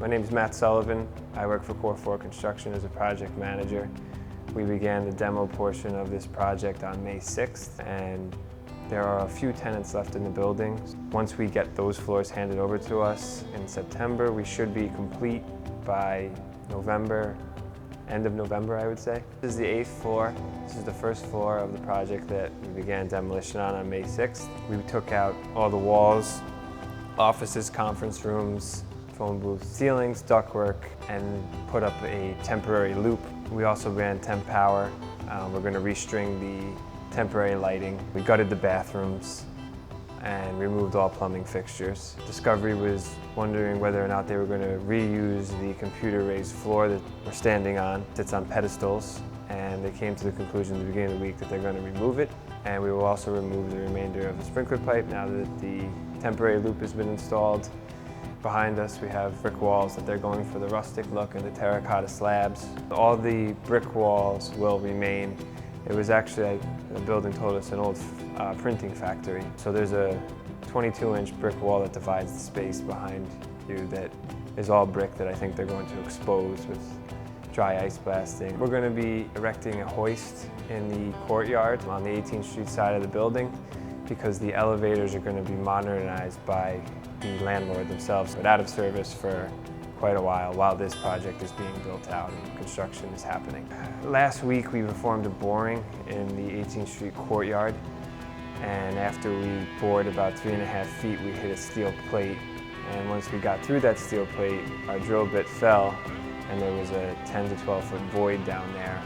My name is Matt Sullivan. I work for Core 4 Construction as a project manager. We began the demo portion of this project on May 6th, and there are a few tenants left in the building. Once we get those floors handed over to us in September, we should be complete by November, end of November, I would say. This is the 8th floor. This is the first floor of the project that we began demolition on May 6th. We took out all the walls, offices, conference rooms, phone booths, ceilings, ductwork, and put up a temporary loop. We also ran temp power. We're going to restring the temporary lighting. We gutted the bathrooms and removed all plumbing fixtures. Discovery was wondering whether or not they were going to reuse the computer raised floor that we're standing on. It sits on pedestals, and they came to the conclusion at the beginning of the week that they're going to remove it. And we will also remove the remainder of the sprinkler pipe now that the temporary loop has been installed. Behind us we have brick walls that they're going for the rustic look and the terracotta slabs. All the brick walls will remain. It was actually, the building told us, an old printing factory. So there's a 22-inch brick wall that divides the space behind you that is all brick that I think they're going to expose with dry ice blasting. We're going to be erecting a hoist in the courtyard on the 18th Street side of the building because the elevators are going to be modernized by the landlord themselves. But out of service for quite a while this project is being built out and construction is happening. Last week we performed a boring in the 18th Street courtyard, and after we bored about 3.5 feet we hit a steel plate, and once we got through that steel plate our drill bit fell and there was a 10 to 12 foot void down there,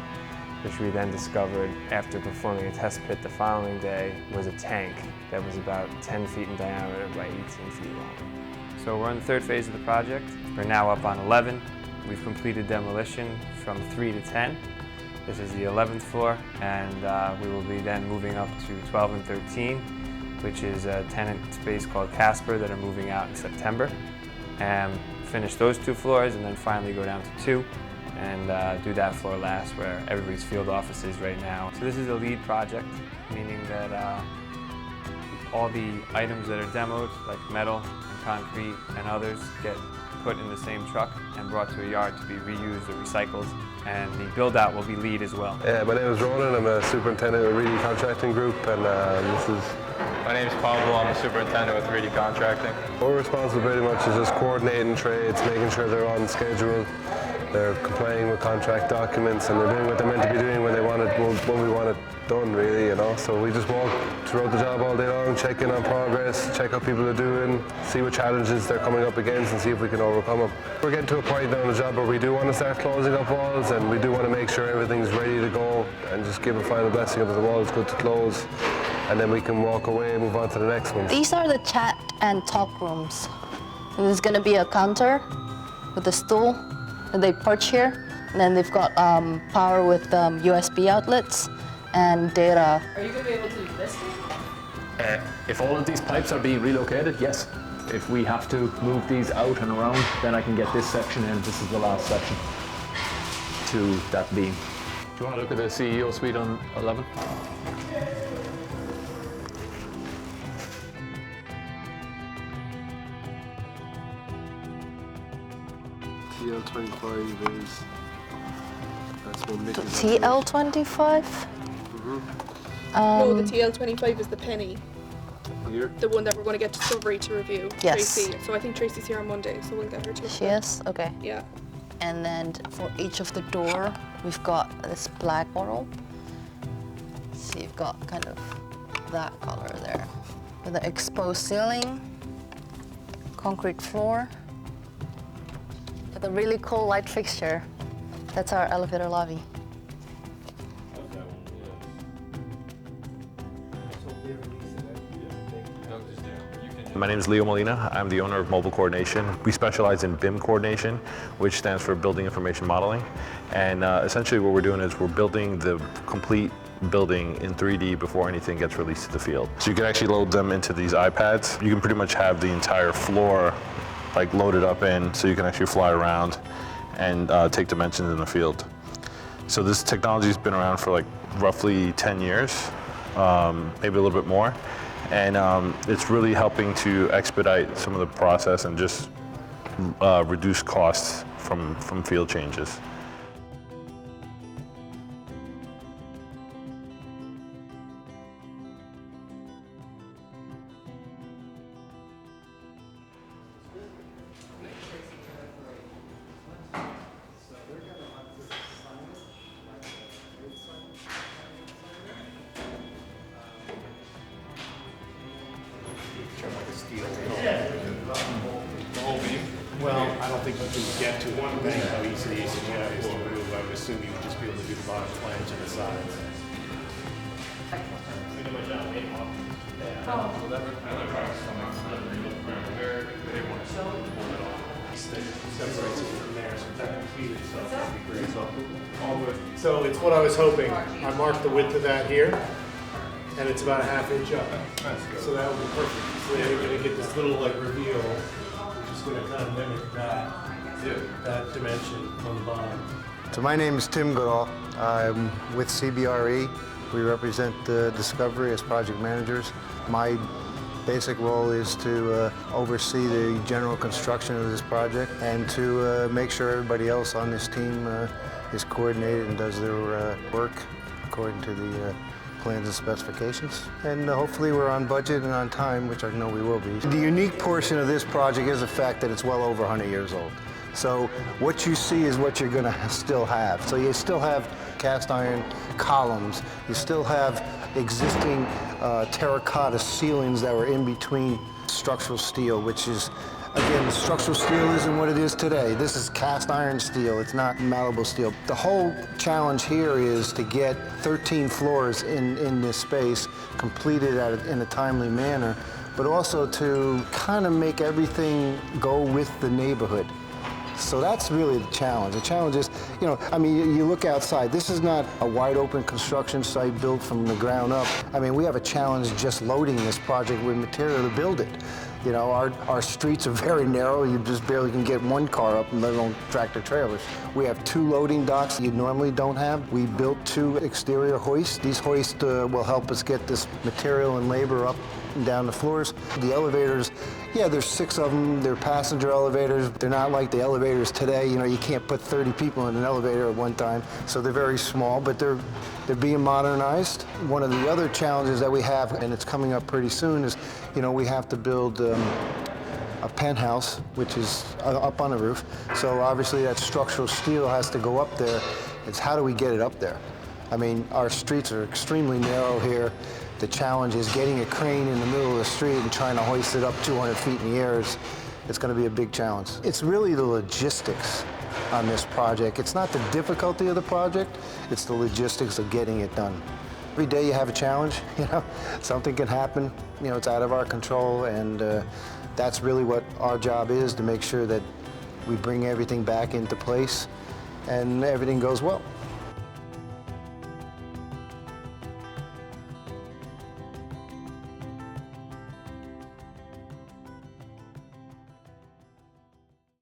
which we then discovered after performing a test pit the following day was a tank that was about 10 feet in diameter by 18 feet long. So we're on the third phase of the project. We're now up on 11. We've completed demolition from 3 to 10. This is the 11th floor, and we will be then moving up to 12 and 13, which is a tenant space called Casper that are moving out in September. And finish those 2 floors and then finally go down to 2 and do that floor last where everybody's field office is right now. So this is a lead project, meaning that all the items that are demoed, like metal and concrete and others, get put in the same truck and brought to a yard to be reused or recycled. And the build-out will be lead as well. Yeah, my name is Ronan. I'm a superintendent with Reedy Contracting Group, and this is... My name is Pablo. I'm a superintendent with Reedy Contracting. Our responsibility pretty much is just coordinating trades, making sure they're on schedule, they're complying with contract documents, and they're doing what they're meant to be doing when we want it done, really, you know. So we just walk throughout the job all day long, check in on progress, check how people are doing, see what challenges they're coming up against, and see if we can overcome them. We're getting to a point now in the job where we do want to start closing up walls, and we do want to make sure everything's ready to go, and just give a final blessing of the wall is good to close, and then we can walk away and move on to the next one. These are the chat and talk rooms. And there's going to be a counter with a stool, and they perch here. And then they've got power with USB outlets and data. Are you going to be able to do this? If all of these pipes are being relocated, yes. If we have to move these out and around, then I can get this section in. This is the last section to that beam. Do you want to look at the CEO suite on 11? TL25 is... That's one Nick. TL25? No, the TL25 is the penny. Here? The one that we're going to get Discovery to review. Yes. Tracy. So I think Tracy's here on Monday, so we'll get her to. She is? Okay. Yeah. And then for each of the door, we've got this black model. So you've got kind of that color there. With the exposed ceiling, concrete floor, with a really cool light fixture. That's our elevator lobby. My name is Leo Molina. I'm the owner of Mobile Coordination. We specialize in BIM coordination, which stands for Building Information Modeling. And essentially what we're doing is we're building the complete building in 3D before anything gets released to the field. So you can actually load them into these iPads. You can pretty much have the entire floor like loaded up in, so you can actually fly around and take dimensions in the field. So this technology has been around for like roughly 10 years, maybe a little bit more. And it's really helping to expedite some of the process and just reduce costs from field changes. Well, I don't think you can get to one thing how easy it is to move. I would assume you would just be able to do the bottom flange and the sides. Separates it from there, so that completed itself would be great. All good. So it's what I was hoping. I marked the width of that here, and it's about a ½ inch up. So that would be perfect. So you're going to get this little like reveal, which is going to kind of mimic that dimension on the bottom. So my name is Tim Goodall. I'm with CBRE. We represent Discovery as project managers. My basic role is to oversee the general construction of this project and to make sure everybody else on this team is coordinated and does their work according to the plans and specifications. And hopefully we're on budget and on time, which I know we will be. The unique portion of this project is the fact that it's well over 100 years old. So what you see is what you're going to still have. So you still have cast iron columns. You still have existing terracotta ceilings that were in between structural steel, which is, again, structural steel isn't what it is today. This is cast iron steel. It's not malleable steel. The whole challenge here is to get 13 floors in this space completed in a timely manner, but also to kind of make everything go with the neighborhood. So that's really the challenge. The challenge is, you know, I mean, you look outside. This is not a wide open construction site built from the ground up. I mean, we have a challenge just loading this project with material to build it. You know, our streets are very narrow. You just barely can get one car up, let alone tractor trailers. We have 2 loading docks you normally don't have. We built 2 exterior hoists. These hoists will help us get this material and labor up and down the floors. The elevators, yeah, there's 6 of them. They're passenger elevators. They're not like the elevators today. You know, you can't put 30 people in an elevator at one time. So they're very small, but they're being modernized. One of the other challenges that we have, and it's coming up pretty soon, is, you know, we have to build a penthouse, which is up on the roof. So obviously that structural steel has to go up there. It's how do we get it up there? I mean, our streets are extremely narrow here. The challenge is getting a crane in the middle of the street and trying to hoist it up 200 feet in the air. It's going to be a big challenge. It's really the logistics on this project. It's not the difficulty of the project, it's the logistics of getting it done. Every day you have a challenge, you know, something can happen, you know, it's out of our control, and that's really what our job is, to make sure that we bring everything back into place and everything goes well.